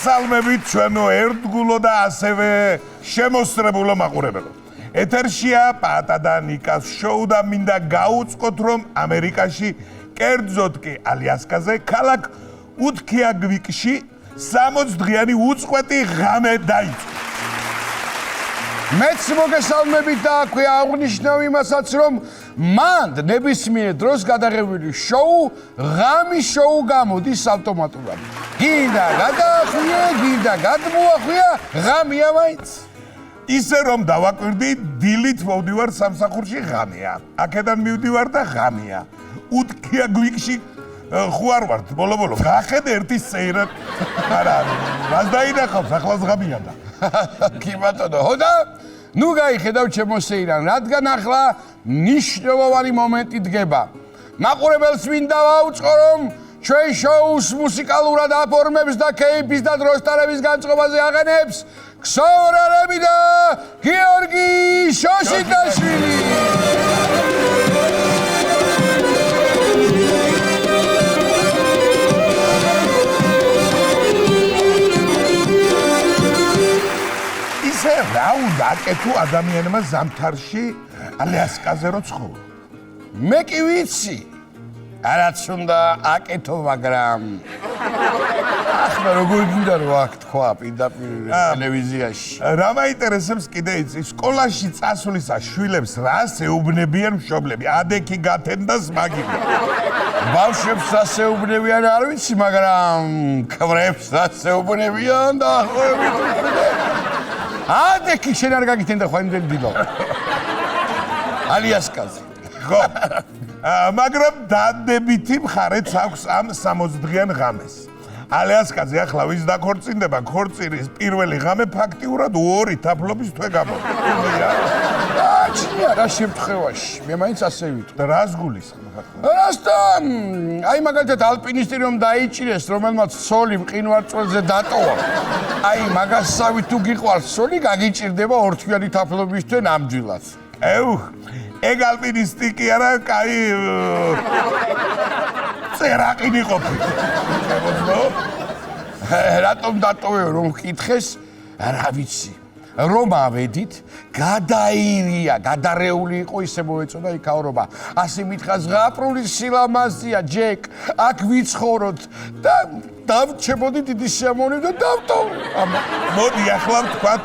მოგესალმებით ჩვენო ერთგულო და ასევე შემოსწრებულო მაყურებელო. ეთერშია პატა და ნიკას შოუ და მინდა გაუწყოთ რომ ამერიკაში კერძოდ კი ალიასკაზე ქალაქ უთქიაგვიკში 60 დღიანი უწყვეტი ღამე დაიწყო. მეც მოგესალმებით და აქვე აღნიშნავ იმასაც რომ მანდ ნებისმიერ დროს გადაღებული შოუ ღამის შოუ გამოდის ავტომატურად. გინდა გადაახვიე, გინდა გადმოახვია, ღამეა მაინც. ისე რომ დავაკვირდი, დილით მოვდივარ სამსახურში ღამეა. აქედან მივდივარ და ღამეა. უთქიაგვიკში ხوار ვარ, ბოლო-ბოლო. გახედე ერთი სეირად. არა, მას დაინახავს, ახლაც ღამეა და. კი ბატონო, ჰოდა? ნუ გაიხედავ ჩემო სეირან, რადგან ახლა მნიშვნელოვანი მომენტი დგება. მაყურებელს მინდა ვაუწყო, რომ ჩვენ შოუს მუსიკალურად აფორმებს და კეიფის და დროსტარების განწყობაზე აღენებს ქსოვრალები და გიორგი შოშიტაშვილი. ისე რა უნდა აკეთო ადამიანმა ზამთარში ალიასკაზე რო ცხოვრო? მე კი ვიცი. არაც უნდა აკეთო, მაგრამ ახლა როგორ გინდა რომ აქ თქვა პირდაპირ ტელევიზიაში. რა მაინტერესებს კიდე იცი, სკოლაში წასვლისას შვილებს რას ეუბნებიან მშობლები? ადექი გათენდას მაგია. ბავშვებს რას ეუბნებიან არ ვიცი, მაგრამ ქმრებს რას ეუბნებიან და ახლობებით ადექი შენ არ გაგითენდა ხო იმდენ დილო. ალიასკაზე. ხო. მაგრამ დადებითი მხარეც აქვს ამ 60 დღიან ღამეს. ალიასკაზე ახლა ვის დაქორწინდება, ქორწილის პირველი ღამე ფაქტიურად 2 თაფლობის თვე გამოდის. აჩნია რა შემთხვევაში. მე მაინც ასე ვიტყვი. რას გულისხმობ? რასთან? აი მაგალითად ალპინისტი რომ დაიჭირეს, რომელმაც ცოლი მყინვარწვერზე დატოვა. აი მაგასავით თუ გიყვარს ცოლი, გაგიჭირდება 2 თვიანი თაფლობის თვე ნამდვილად. ეგ ალპინისტი კი არა, კაი წერაყინი ყოფილი. რატომ დატოვეო რომ მკითხეს? რა ვიცი. რომ ავედით, გადაირია, გადარეული იყო, ისე მოეწოდა იქაურობა. ასე მითხა ზღაპრული სილამაზეა, ჯეკ, აქ ვიცხოვროთ და დავჩებოდი დიდი სიამოვნებით და დავტოვე. მოდი ახლა ვთქვათ,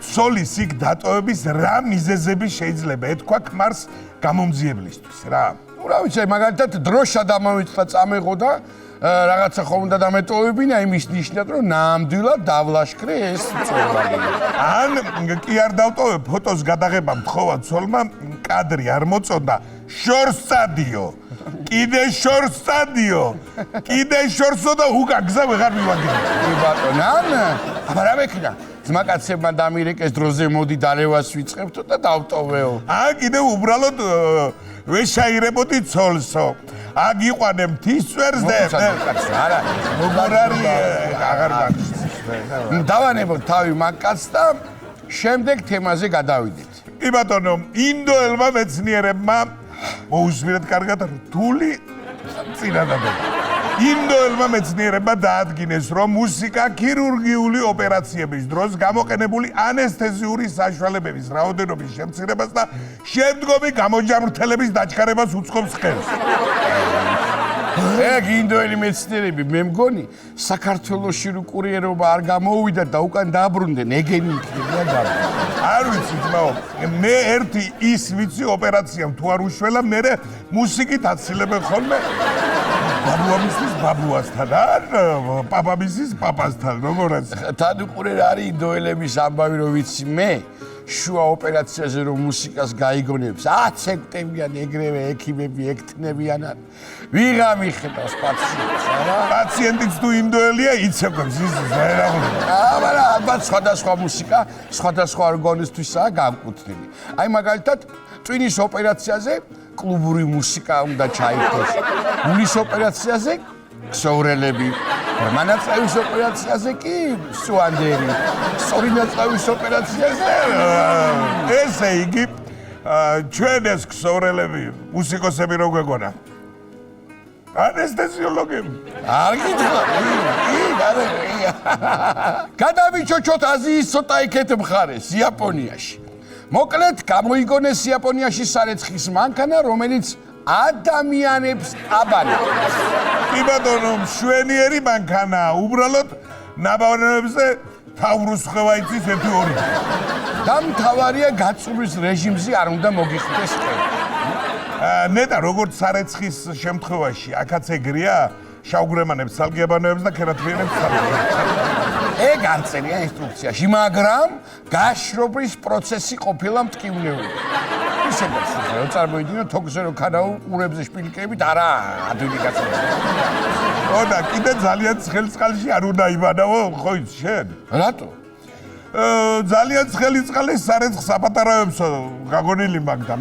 ცოლის იქ დატოვების რა მიზეზები შეიძლება ეთქვა ქმარს გამომძიებლისთვის, რა? რა ვიცი, მაგალითად დროშა დამოვიწყდა წამეღო და რაღაცა ხომ უნდა დამეტოვებინა იმის ნიშნად, რომ ნამდვილად დავლაშქრე ეს წვერვალი. ან კი არ დავტოვე, ფოტოს გადაღება მთხოვა ცოლმა, კადრი არ მოწონდა, შორს წადიო. კიდე შორს წადიო. კიდე შორსო და უკან გზა ვეღარ მივაგებია. კი ბატონო, აბა რა მექნა? ძმაკაცებმა დამირეკეს დროზე მოდი დალევას ვიწყებთო და დავტოვეო. კიდე უბრალოდ ვეშაირებოდი ცოლსო. აგიყვანე მთის წვერს და არა, როგორ არის აღარ მაგის. დავანებოთ თავი მაგკაც და შემდეგ თემაზე გადავიდეთ. კი ბატონო, ინდოელმა მეცნიერებმა მოусმინეთ კარგად რთული წინადადება. ინდოელმა მეცნიერებმა დაადგინეს, რომ მუსიკა ქირურგიული ოპერაციების დროს გამოყენებული ანესთეზიური საშუალებების რაოდენობის შემცირებას და შემდგომი გამოჯამრთელების დაჩქარებას უწყობს ხელს. ეგ ინდოელი მეცნიერები მე მგონი საქართველოში რო კურიერობა არ გამოუვიდა და უკან დაბრუნდნენ ეგენი იქნება და არ ვიცი ძმაო, მე ერთი ის ვიცი ოპერაციამ თუ არ უშველა, მე მუსიკით აცილებენ ხოლმე ბაბუამისის ბაბუასთან, ან პაპამისის პაპასთან, როგორაც. თან უყურე რა არის ინდოელების ამბავი რომ ვიცი მე შუა ოპერაციაზე რომ მუსიკას გაიგონებს, აცეკვდებიან ეგრევე ექიმები ექთნებიანად. ვიღა მიხედავს პაციენტს, არა? პაციენტიც თუ ინდოელია, იცეკვებს ის ზაერაღლება. აბა ალბათ სხვადასხვა მუსიკა, სხვადასხვა ორგანიზმისთვისაა განკუთვნილი. აი მაგალითად, ტვინის ოპერაციაზე კლუბური მუსიკა უნდა ჩაითქვას. გულის ოპერაციაზე ქსოვრელები. მანაწევის ოპერაციაზე კი სუანდერი. სწორი ნაწევის ოპერაციაზე ესე იგი ჩვენ ეს ქსოვრელები, მუსიკოსები რო გვეგონა. ანესთეზიოლოგები. არ გითხრა. გადავიჩოჩოთ აზიის ცოტა იქეთ მხარეს, იაპონიაში. მოკლედ, გამოიგონეს იაპონიაში სარეცხის მანქანა, რომელიც ადამიანებს აბანებს. კი ბატონო, მშვენიერი მანქანაა. უბრალოდ ნაბავშვებზე თავრუს ხვევა იცის 1-2. და მთავარია გაწურვის რეჟიმზე არ უნდა მოგიხდეს ხელი. ნეტა, როგორც სარეცხის შემთხვევაში, აქაც ეგრეა, შავგრემანებს ცალკე აბანოებს და ქერათმიანებს ცალკე. ეგ არ წერია ინსტრუქციაში, მაგრამ გაშრობის პროცესი ყოფილა მტკივნეული. ისედაც რო წარმოიდგინო თოქზე რო ქანაო ყურებზე შპილკებით არა ადვილი გაწევა. ოდა კიდე ძალიან ცხელ წყალში არ უნდა იბანავო, ხო იცი შენ? რატო? ძალიან ცხელი წყალი სარეცხ საპატარაებსო გაგონილი მაგდა.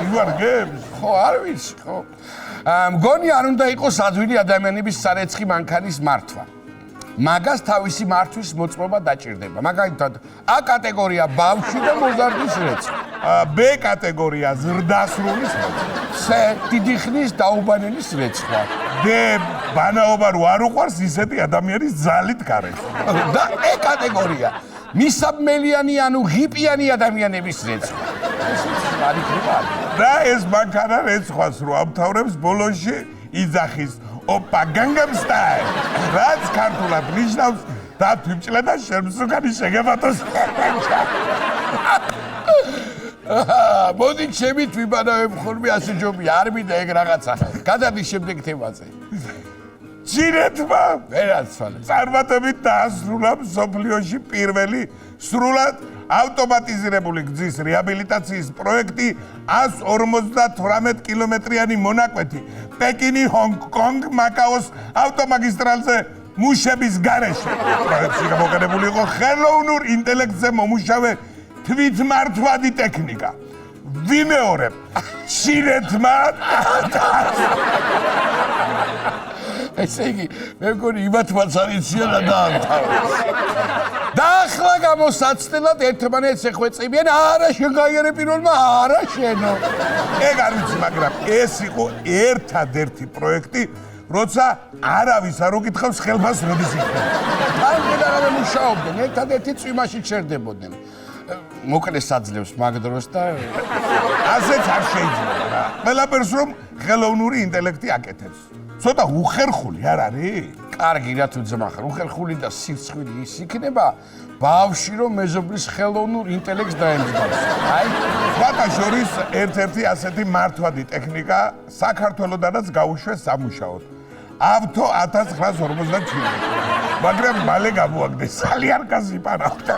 ივარგებს. ხო, არ ვიცი, ხო. მგონი არ უნდა იყოს ადვილი ადამიანების სარეცხი მანქანის მართვა. მაგას თავისი მართვის მოწმობა დაჭირდება. მაგალითად, A კატეგორია ბავშვი და მოზარდის რეცხვა. B კატეგორია ზრდასრულის რეცხვა. C დიდი ხნის დაუბანელის რეცხვა. D ბანაობა რო არ უყვარს ისეთი ადამიანის ძალით გარეცხვა. და E კატეგორია მისაბმელიანი ანუ ღიპიანი ადამიანების რეცხვა. ესეც არ იქნება. და ეს მანქანა რეცხვას რო ამთავრებს ბოლოში იძახის ოპა განგამ სტაილ. რაც ქართულად ნიშნავს დათვიმჭლე და შემსუქანი შეგებათოს. მოდი ჩემით ვიბანავებ ხოლმე ასე ჯობი არ მინდა ეგ რაღაცა. გადადის შემდეგ თემაზე. ჯირეთმა ვერაცვალე. წარმატებით დაასრულა მსოფლიოში პირველი სრულად ავტომატიზირებული გზის რეაბილიტაციის პროექტი 158 კილომეტრიანი მონაკვეთი პეკინი, ჰონგ-კონგ, მაკაოს ავტომაგისტრალზე მუშების გარეშე. პროექტში გამოყენებული იყო ხელოვნურ ინტელექტზე მომუშავე თვითმართვადი ტექნიკა. ვიმეორებ, ჯირეთმა ესე იგი, მე მგონი იმათმაც არ იციან და დაამთავრეს. და ახლა გამოსაცდელად ერთმანეთს ეხვეწებიან, არა შენ გაიარე პირველმა, არა შენო. ეგ არ ვიცი, მაგრამ ეს იყო ერთადერთი პროექტი, როცა არავის არ უკითხავს ხელფას როდის იქნება. თან გადაღებე მუშაობდნენ, ერთადერთი წვიმაში ჩერდებოდნენ. მოკლეს აძლევს მაგ დროს და ასეც არ შეიძლება რა. ყველაფერს რომ ხელოვნური ინტელექტი აკეთებს. ცოტა უხერხული არ არის? კარგი რა თუ ძმა ხარ, უხერხული და სირცხვილი ის იქნება, ბავშვი რომ მეზობლის ხელოვნურ ინტელექტს დაემსგავს. აი, სხვათა შორის ერთ-ერთი ასეთი მართვადი ტექნიკა საქართველოდანაც გაუშვეს სამუშაოდ. ავთო 1957. მაგრამ მალე გამოაგდეს ძალიან კაზი პანავდა.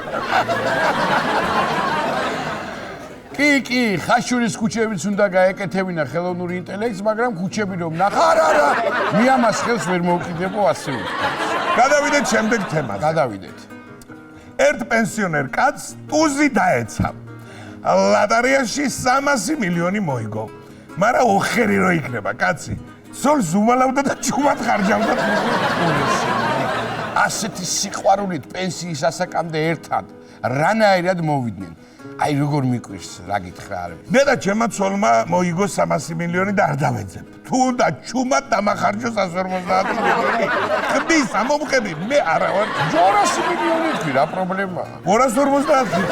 კი, ხაშურის ქუჩებიც უნდა გაეკეთებინა ხელოვნური ინტელექტს, მაგრამ ქუჩები რომ ნახარ, არა, მე ამას ხელს ვერ მოვკიდებო ასე ვთქვათ. გადავიდეთ შემდეგ თემაზე. გადავიდეთ. ერთ პენსიონერ კაცს ტუზი დაეცა. ლატარიაში 300 მილიონი მოიგო. მაგრამ ოხერი რო იქნება კაცი. სოლს უმალავდა და ჩუმად ხარჯავდა. ასეთი სიყვარულით პენსიის ასაკამდე ერთად რანაირად მოვიდნენ. აი როგორ მიკვირს, რა გითხრა არ ვიცი. მე და ჩემმა ცოლმა მოიგო 300 მილიონი და არ დავეძებ. თუნდა ჩუმად დამახარჯო 150 მილიონი. ხდის ამომყები, მე არა ვარ. 200 მილიონი თქვი, რა პრობლემაა? 250.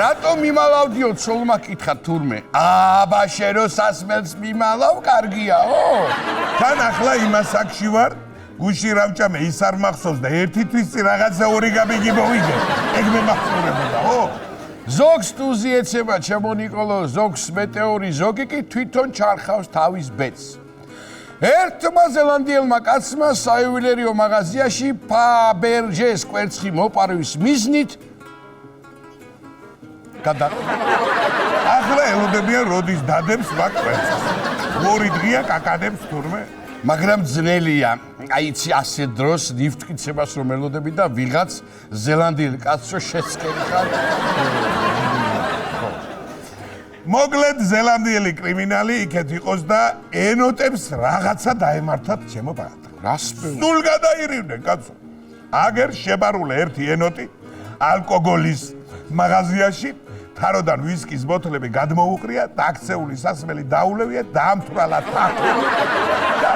რატომ მიმალავდიო ცოლმა კითხა თურმე? აბა შენ რო სასმელს მიმალავ, კარგიაო? თან ახლა იმას აქში ვარ. გუში რავჭამე ის არ მახსოვს და ერთი თვის წინ რაღაცა ორიგამი მოვიგე. ეგ მე მახსოვრებოდა, ო? ზოგს ტუზი ეცემა ჩემო ნიკოლო, ზოგს მეტეორი, ზოგი კი თვითონ ჩარხავს თავის ბედს. ერთმა ზელანდიელმა კაცმა საიუველირო მაღაზიაში ფაბერჟეს კვერცხი მოპარვის მიზნით ახლა ელოდებიან როდის დადებს მაგ კვერცხს. ორი დღეა კაკადებს თურმე. მაგრამ ძნელია. აი იცი ასე დროს ნიფტკიცებას რომ ელოდები და ვიღაც ზელანდიელ კაცს შეცკერი ხარ. მოკლედ ზელანდიელი კრიმინალი იქეთ იყოს და ენოტებს რაღაცა დაემართათ ჩემო ბატონო. რას პეუ? ნულ გადაირივნენ კაცო. აგერ შებარულე ერთი ენოტი ალკოგოლის მაღაზიაში თაროდან ვისკის ბოთლები გადმოუყრია, დაქცეული სასმელი დაულევია, დაამთვრალა თაფლი და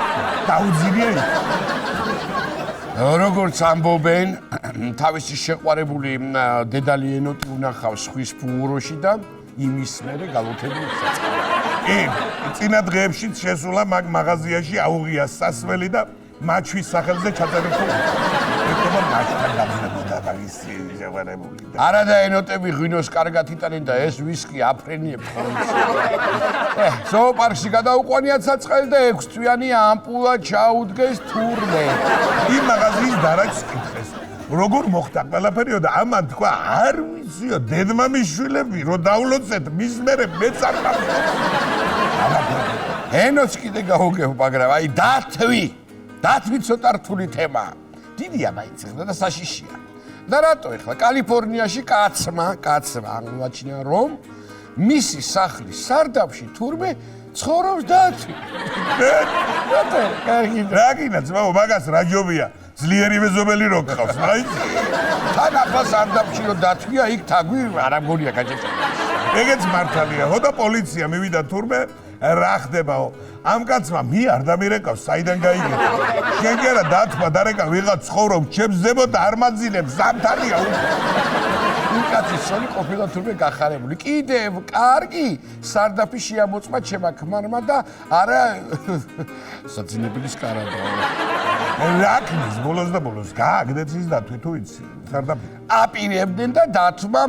დაუძინია იქ. როგორც ამბობენ, თავისი შეყვარებული დედალი ენოტი უნახავს ხვის ფუღუროში და იმის მერე გალოთებული საწყა. კი, წინა დღეებშიც შესულა მაგ მაღაზიაში აუღია სასმელი და მაჩვის სახელზე ჩაწერილი. ეხლა მაჩთან დაბნებოდა მაგისი შეყვარებული. არა და ენოტები ღვინოს კარგად იტანენ და ეს ვისკი აფრენიებს ხოლმე. ზოოპარკში გადაუყვანიათ საწყალი და 6 თვიანი ამპულა ჩაუდგეს თურმე. იმ მაღაზიის დარაჯს კითხეს. როგორ მოხდა ყველაფერიო და ამან თქვა არ ვიციო დედმამის შვილები რო დაულოცეთ მის მერე მეც არ მახსოვს. ენოც კიდე გაუგებ მაგრამ აი დათვი ცოტა რთული თემაა. დიდია მაინც ხდა და საშიშია. და რატო ეხლა კალიფორნიაში კაცმა აღმოაჩინა რომ მისი სახლის სარდაფში თურმე ცხოვრობს დათვი. რატო? კარგი. რა გინდა ძმაო მაგას რა ჯობია? ძლიერი მეზობელი რო გყავს, მაინც. თან ახლა სარდაფში რო დათვია იქ თაგვი არ ამგონია გაჭეჭა. ეგეც მართალია. ხო და პოლიცია მივიდა თურმე რა ხდებაო? ამ კაცმა არ დამირეკავს, საიდან გაიგეთ. შენ კი არა დათვა დარეკა ვიღაც ცხოვრობს ჩემს ზემოთ და არ მაძილებს, ზამთარია უკვე. კაცი სოლი ყოფილა თურმე გახარებული. კიდევ კარგი სარდაფი შეამოწმა ჩემმა ქმარმა და არა საძინებლის კარადაა. რა ქნის ბოლოს და ბოლოს გააგდეთ ის დათვი თუ იცი სარდაფი. აპირებდნენ და დათვმა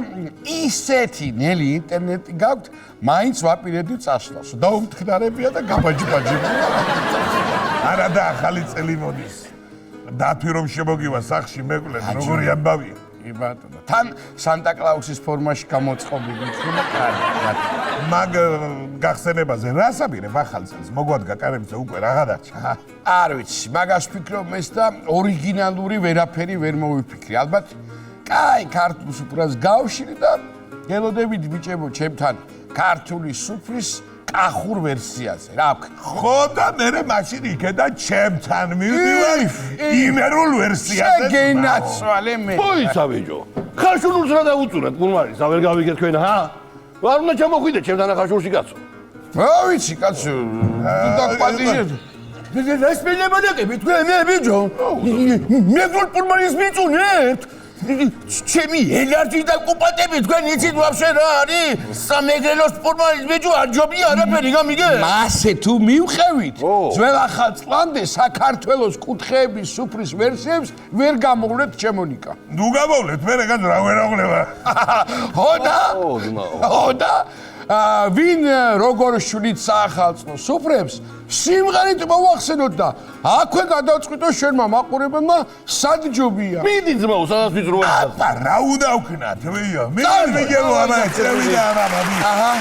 ისეთი ნელი ინტერნეტი გაქვთ, მაინც ვაპირებდი წასვლას. დაუმთხნარებია და გაბაჯბაჯებია. არა და ახალი წელი მოდის. დათვი რომ შემოგივა სახში მეკლენ, როგორი ამბავია. ბატონო, თან სანტა-კლაუსის ფორმაში გამოწყობილი ხმა კარგი. მაგ გახსენებაზე რას აპირებ ახალ წელს? მოგვადგა კარებზე უკვე რაღა დარჩა. არ ვიცი, მაგას ვფიქრობ ეს და ორიგინალური ვერაფერი ვერ მოვიფიქრე. ალბათ, კაი, ქართულ სუფრას გავშირი და გელოდებით ბიჭებო, ჩემთან ქართული სუფრის კახურ ვერსიაზე. რა ვქნა? ხო და მე მაშინ იქედა ჩემთან მივდივარ იმერულ ვერსიაზე. შეგენაცვალე მე. მოიცა ბიჭო. ხაშულს რა დაუწუნეთ გულმარის, ვერ გავიგეთ თქვენ, ჰა? არ უნდა ჩამოხვიდე ჩემთან ხაშულში კაცო. რა ვიცი, კაცო, დაგპატიჟეთ. ეს მენებადაკები თქვენ მე ბიჭო. მე გულპურმანის მიწუნეთ. ჩემი ენერგი და კუპატები თქვენ იცით ვაფშე რა არის? სამეგრელოს პურმანის ბიჭო არ ჯობია არაფერი გამიგე? მასე თუ მივყევით, ძველ ახალ წლამდე საქართველოს კუთხეების სუფრის ვერსიებს ვერ გამოვლეთ ჩემონიკა. ნუ გამოვლეთ მე რეგან რა ვერაღლება. ჰოდა ვინ როგორ შვლით საახალწლო სუფრებს სიმღერით მოვახსენოთ და აქვე გადავწყვიტო შენმა მაყურებელმა სად ჯობია. მიდი ძმაო, სადაც ვიწროა. აბა რა უნდა ვქნათ, ვია? მე ვიგებო ამა წევიდა ამა. აჰა.